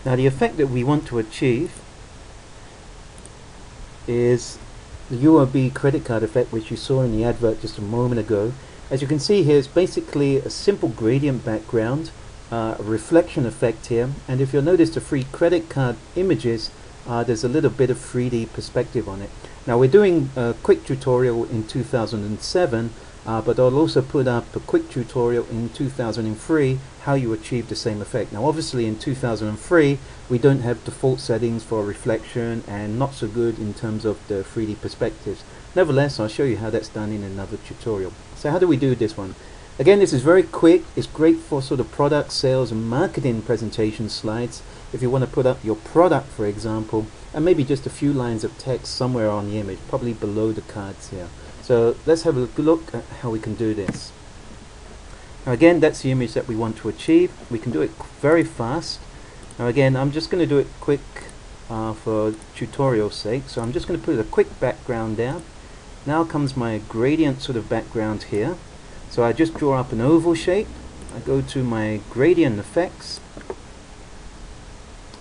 Now the effect that we want to achieve is the URB credit card effect, which you saw in the advert just a moment ago. As you can see here, it's basically a simple gradient background, a reflection effect here, and if you'll notice the free credit card images, there's a little bit of 3D perspective on it. Now we're doing a quick tutorial in 2007, but I'll also put up a quick tutorial in 2003 how you achieve the same effect. Now obviously in 2003 we don't have default settings for reflection and not so good in terms of the 3D perspectives. Nevertheless, I'll show you how that's done in another tutorial. So how do we do this one? Again, this is very quick. It's great for sort of product sales and marketing presentation slides. If you want to put up your product, for example, and maybe just a few lines of text somewhere on the image, probably below the cards here. So let's have a look at how we can do this. Now again, that's the image that we want to achieve. We can do it very fast. Now again, I'm just going to do it quick for tutorial sake. So I'm just going to put a quick background there. Now comes my gradient sort of background here. So I just draw up an oval shape. I go to my gradient effects,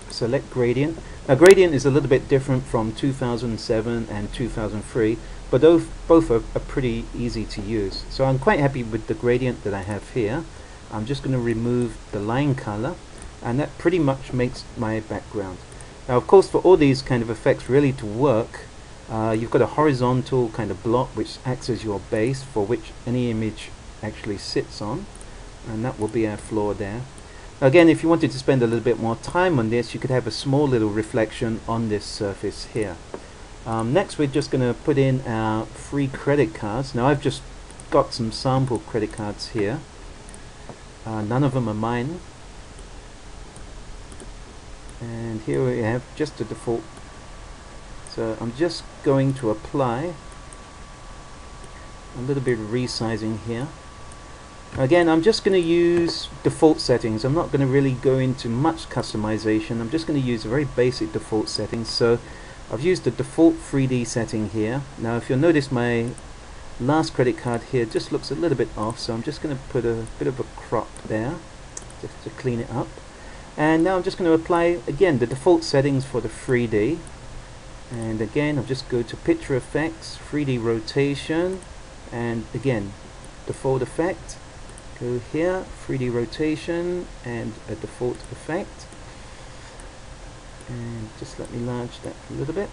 select gradient. Now gradient is a little bit different from 2007 and 2003, but both are pretty easy to use. So I'm quite happy with the gradient that I have here. I'm just going to remove the line color, and that pretty much makes my background. Now of course, for all these kind of effects really to work, you've got a horizontal kind of block which acts as your base for which any image actually sits on, and that will be our floor there. Again, if you wanted to spend a little bit more time on this, you could have a small little reflection on this surface here. Next we're just going to put in our free credit cards. Now I've just got some sample credit cards here. None of them are mine. And here we have just the default. So I'm just going to apply a little bit of resizing here. Again, I'm just going to use default settings. I'm not going to really go into much customization. I'm just going to use a very basic default settings. So I've used the default 3D setting here. Now if you'll notice, my last credit card here just looks a little bit off, so I'm just going to put a bit of a crop there just to clean it up. And now I'm just going to apply again the default settings for the 3D. And again, I'll just go to picture effects, 3D rotation, and again default effect. Go here, 3D rotation, and a default effect. And just let me enlarge that a little bit.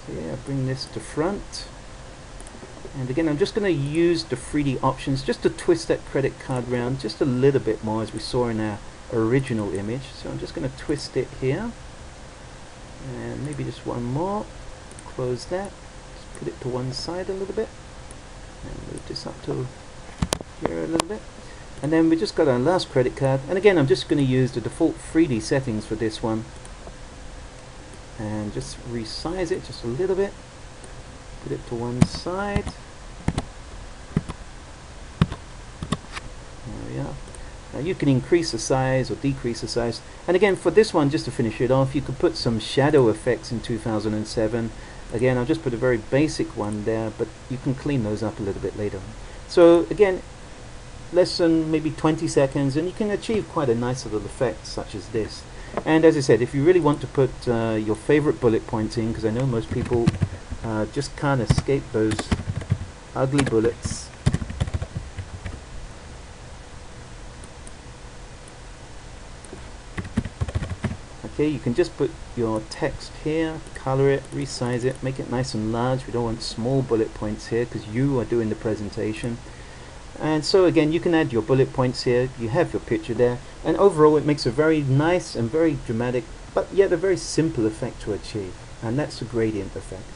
Okay, I bring this to front. And again, I'm just going to use the 3D options just to twist that credit card round just a little bit more, as we saw in our original image. So I'm just going to twist it here. And maybe just one more. Close that. Just put it to one side a little bit. And move this up to here a little bit. And then we just got our last credit card, and again I'm just going to use the default 3D settings for this one and just resize it just a little bit, put it to one side. There we are. Now you can increase the size or decrease the size, and again for this one, just to finish it off, you could put some shadow effects in 2007. Again, I'll just put a very basic one there, but you can clean those up a little bit later. So again, less than maybe 20 seconds, and you can achieve quite a nice little effect such as this. And as I said, if you really want to put your favorite bullet points in, because I know most people just can't escape those ugly bullets. Okay, you can just put your text here, color it, resize it, make it nice and large. We don't want small bullet points here because you are doing the presentation. And so again, you can add your bullet points here, you have your picture there, and overall it makes a very nice and very dramatic, but yet a very simple effect to achieve, and that's the gradient effect.